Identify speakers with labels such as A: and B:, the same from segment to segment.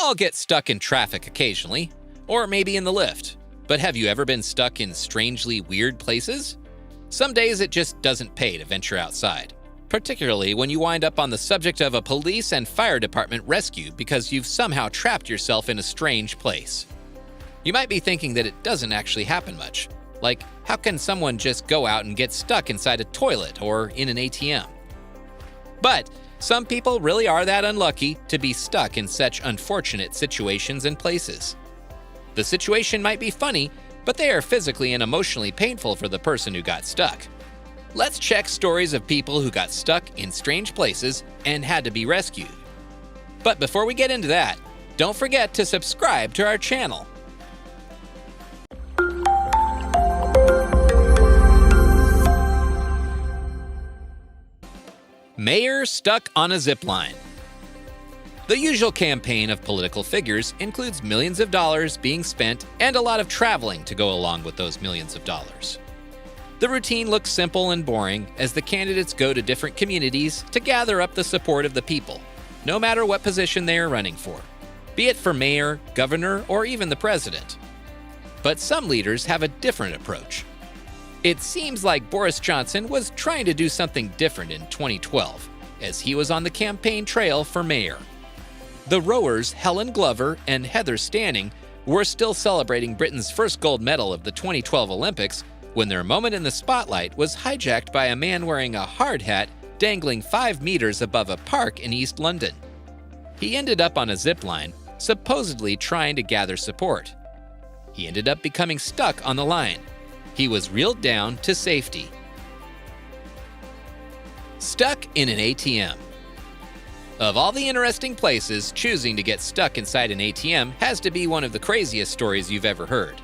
A: all get stuck in traffic occasionally, or maybe in the lift. But have you ever been stuck in strangely weird places? Some days it just doesn't pay to venture outside, particularly when you wind up on the subject of a police and fire department rescue because you've somehow trapped yourself in a strange place. You might be thinking that it doesn't actually happen much. Like, how can someone just go out and get stuck inside a toilet or in an ATM? But some people really are that unlucky to be stuck in such unfortunate situations and places. The situation might be funny, but they are physically and emotionally painful for the person who got stuck. Let's check stories of people who got stuck in strange places and had to be rescued. But before we get into that, don't forget to subscribe to our channel. Mayor stuck on a zip line. The usual campaign of political figures includes millions of dollars being spent and a lot of traveling to go along with those millions of dollars. The routine looks simple and boring as the candidates go to different communities to gather up the support of the people, no matter what position they are running for, be it for mayor, governor, or even the president. But some leaders have a different approach. It seems like Boris Johnson was trying to do something different in 2012, as he was on the campaign trail for mayor. The rowers Helen Glover and Heather Stanning were still celebrating Britain's first gold medal of the 2012 Olympics when their moment in the spotlight was hijacked by a man wearing a hard hat dangling 5 meters above a park in East London. He ended up on a zip line, supposedly trying to gather support. He ended up becoming stuck on the line. He was reeled down to safety. Stuck in an ATM. Of all the interesting places, choosing to get stuck inside an ATM has to be one of the craziest stories you've ever heard.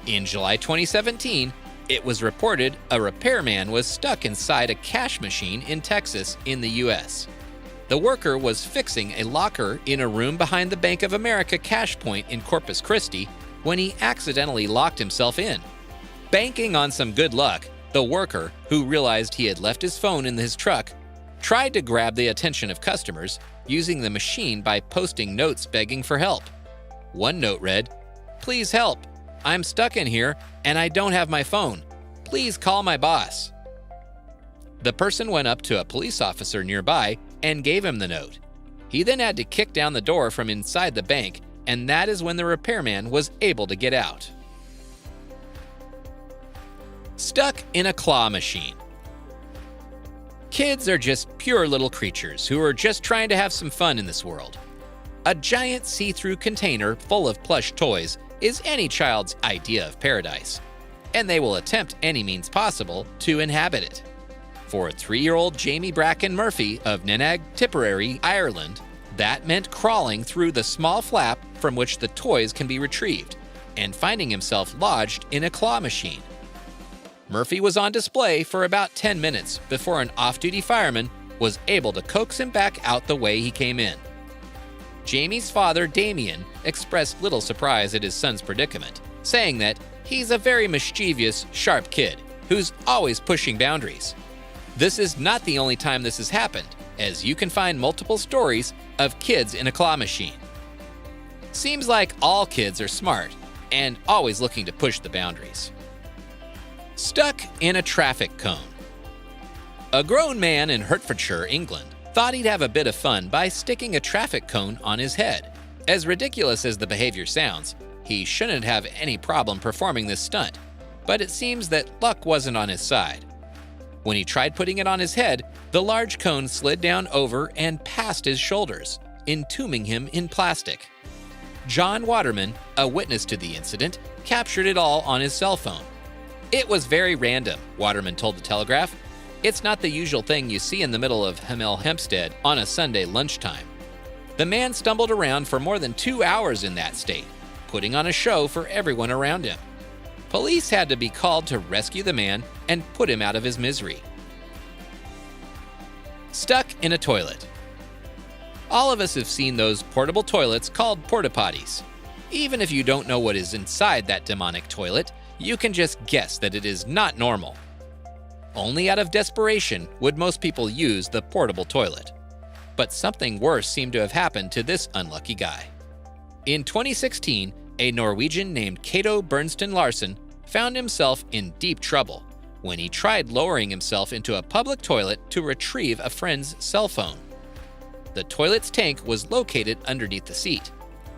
A: In July 2017, it was reported a repairman was stuck inside a cash machine in Texas in the US. The worker was fixing a locker in a room behind the Bank of America cash point in Corpus Christi when he accidentally locked himself in. Banking on some good luck, the worker, who realized he had left his phone in his truck, tried to grab the attention of customers using the machine by posting notes begging for help. One note read, "Please help. I'm stuck in here and I don't have my phone. Please call my boss." The person went up to a police officer nearby and gave him the note. He then had to kick down the door from inside the bank, and that is when the repairman was able to get out. Stuck in a claw machine. Kids are just pure little creatures who are just trying to have some fun in this world. A giant see-through container full of plush toys is any child's idea of paradise, and they will attempt any means possible to inhabit it. For 3-year-old Jamie Bracken Murphy of Nenagh, Tipperary, Ireland, that meant crawling through the small flap from which the toys can be retrieved and finding himself lodged in a claw machine. Murphy was on display for about 10 minutes before an off-duty fireman was able to coax him back out the way he came in. Jamie's father, Damien, expressed little surprise at his son's predicament, saying that he's a very mischievous, sharp kid who's always pushing boundaries. This is not the only time this has happened, as you can find multiple stories of kids in a claw machine. Seems like all kids are smart and always looking to push the boundaries. Stuck in a traffic cone. A grown man in Hertfordshire, England, thought he'd have a bit of fun by sticking a traffic cone on his head. As ridiculous as the behavior sounds, he shouldn't have any problem performing this stunt, but it seems that luck wasn't on his side. When he tried putting it on his head, the large cone slid down over and past his shoulders, entombing him in plastic. John Waterman, a witness to the incident, captured it all on his cell phone. "It was very random," Waterman told the Telegraph. "It's not the usual thing you see in the middle of Hemel Hempstead on a Sunday lunchtime." The man stumbled around for more than 2 hours in that state, putting on a show for everyone around him. Police had to be called to rescue the man and put him out of his misery. Stuck in a toilet. All of us have seen those portable toilets called porta-potties. Even if you don't know what is inside that demonic toilet, you can just guess that it is not normal. Only out of desperation would most people use the portable toilet. But something worse seemed to have happened to this unlucky guy. In 2016, a Norwegian named Cato Bernsten Larsen found himself in deep trouble when he tried lowering himself into a public toilet to retrieve a friend's cell phone. The toilet's tank was located underneath the seat,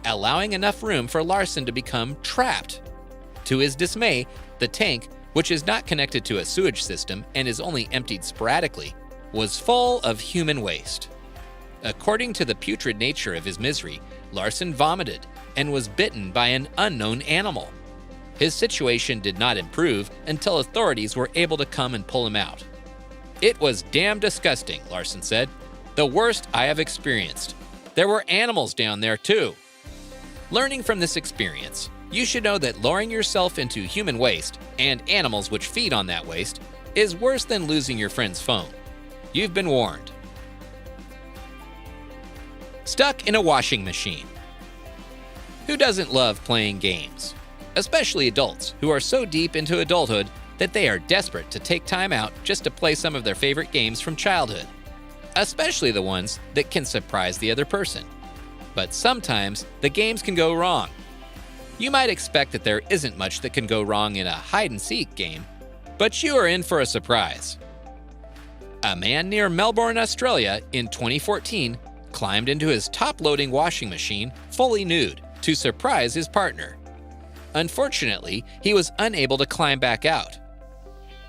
A: allowing enough room for Larsen to become trapped. To his dismay, the tank, which is not connected to a sewage system and is only emptied sporadically, was full of human waste. According to the putrid nature of his misery, Larsen vomited and was bitten by an unknown animal. His situation did not improve until authorities were able to come and pull him out. "It was damn disgusting," Larsen said. "The worst I have experienced. There were animals down there too." Learning from this experience, you should know that lowering yourself into human waste and animals which feed on that waste is worse than losing your friend's phone. You've been warned. Stuck in a washing machine. Who doesn't love playing games? Especially adults who are so deep into adulthood that they are desperate to take time out just to play some of their favorite games from childhood. Especially the ones that can surprise the other person. But sometimes the games can go wrong. You might expect that there isn't much that can go wrong in a hide-and-seek game, but you are in for a surprise. A man near Melbourne, Australia in 2014 climbed into his top-loading washing machine fully nude to surprise his partner. Unfortunately, he was unable to climb back out.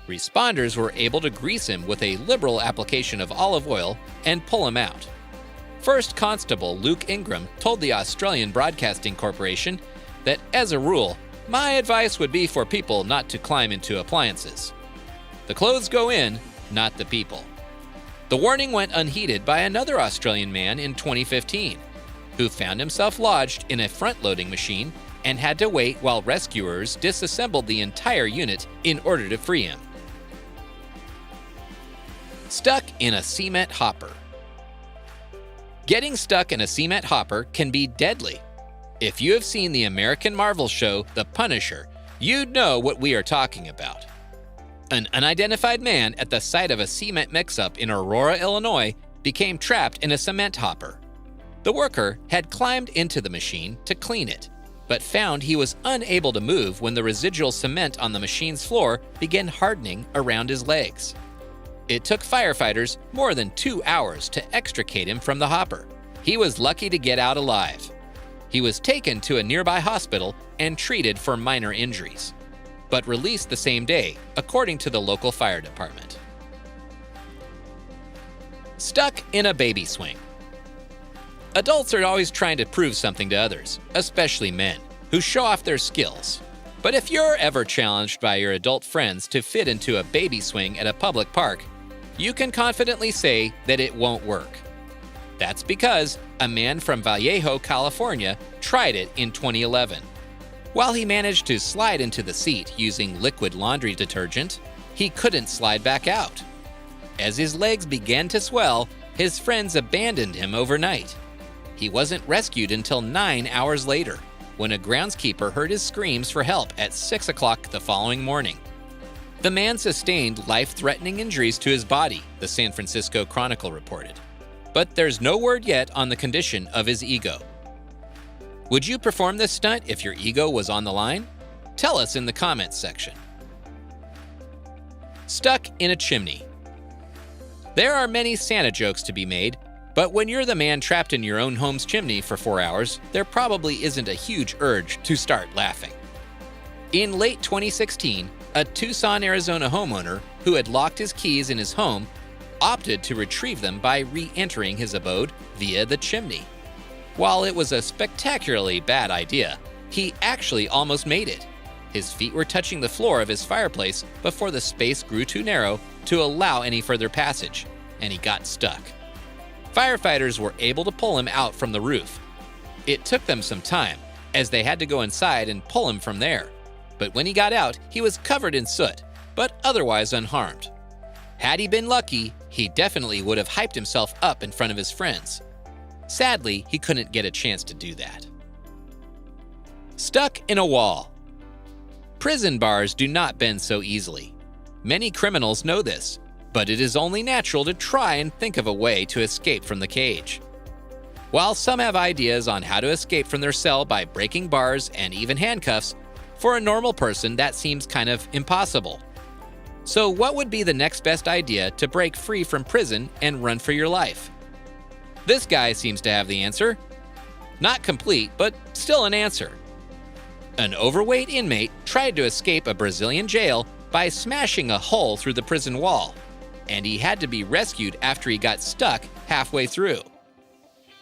A: Responders were able to grease him with a liberal application of olive oil and pull him out. First Constable Luke Ingram told the Australian Broadcasting Corporation that, as a rule, my advice would be for people not to climb into appliances. The clothes go in, not the people. The warning went unheeded by another Australian man in 2015, who found himself lodged in a front-loading machine and had to wait while rescuers disassembled the entire unit in order to free him. Stuck in a cement hopper. Getting stuck in a cement hopper can be deadly. If you have seen the American Marvel show The Punisher, you'd know what we are talking about. An unidentified man at the site of a cement mix-up in Aurora, Illinois, became trapped in a cement hopper. The worker had climbed into the machine to clean it, but found he was unable to move when the residual cement on the machine's floor began hardening around his legs. It took firefighters more than 2 hours to extricate him from the hopper. He was lucky to get out alive. He was taken to a nearby hospital and treated for minor injuries, but released the same day, according to the local fire department. Stuck in a baby swing. Adults are always trying to prove something to others, especially men, who show off their skills. But if you're ever challenged by your adult friends to fit into a baby swing at a public park, you can confidently say that it won't work. That's because a man from Vallejo, California, tried it in 2011. While he managed to slide into the seat using liquid laundry detergent, he couldn't slide back out. As his legs began to swell, his friends abandoned him overnight. He wasn't rescued until 9 hours later, when a groundskeeper heard his screams for help at 6 o'clock the following morning. The man sustained life-threatening injuries to his body, the San Francisco Chronicle reported. But there's no word yet on the condition of his ego. Would you perform this stunt if your ego was on the line? Tell us in the comments section. Stuck in a chimney. There are many Santa jokes to be made, but when you're the man trapped in your own home's chimney for 4 hours, there probably isn't a huge urge to start laughing. In late 2016, a Tucson, Arizona homeowner who had locked his keys in his home opted to retrieve them by re-entering his abode via the chimney. While it was a spectacularly bad idea, he actually almost made it. His feet were touching the floor of his fireplace before the space grew too narrow to allow any further passage, and he got stuck. Firefighters were able to pull him out from the roof. It took them some time, as they had to go inside and pull him from there. But when he got out, he was covered in soot, but otherwise unharmed. Had he been lucky, he definitely would have hyped himself up in front of his friends. Sadly, he couldn't get a chance to do that. Stuck in a wall. Prison bars do not bend so easily. Many criminals know this, but it is only natural to try and think of a way to escape from the cage. While some have ideas on how to escape from their cell by breaking bars and even handcuffs, for a normal person that seems kind of impossible. So what would be the next best idea to break free from prison and run for your life? This guy seems to have the answer. Not complete, but still an answer. An overweight inmate tried to escape a Brazilian jail by smashing a hole through the prison wall, and he had to be rescued after he got stuck halfway through.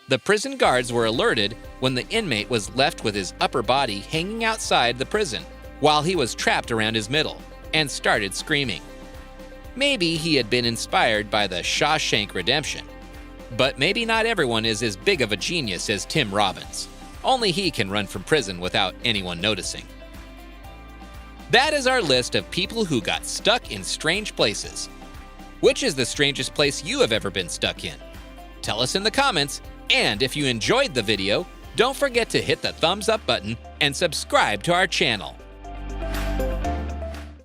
A: The prison guards were alerted when the inmate was left with his upper body hanging outside the prison while he was trapped around his middle and started screaming. Maybe he had been inspired by the Shawshank Redemption. But maybe not everyone is as big of a genius as Tim Robbins. Only he can run from prison without anyone noticing. That is our list of people who got stuck in strange places. Which is the strangest place you have ever been stuck in? Tell us in the comments, and if you enjoyed the video, don't forget to hit the thumbs up button and subscribe to our channel.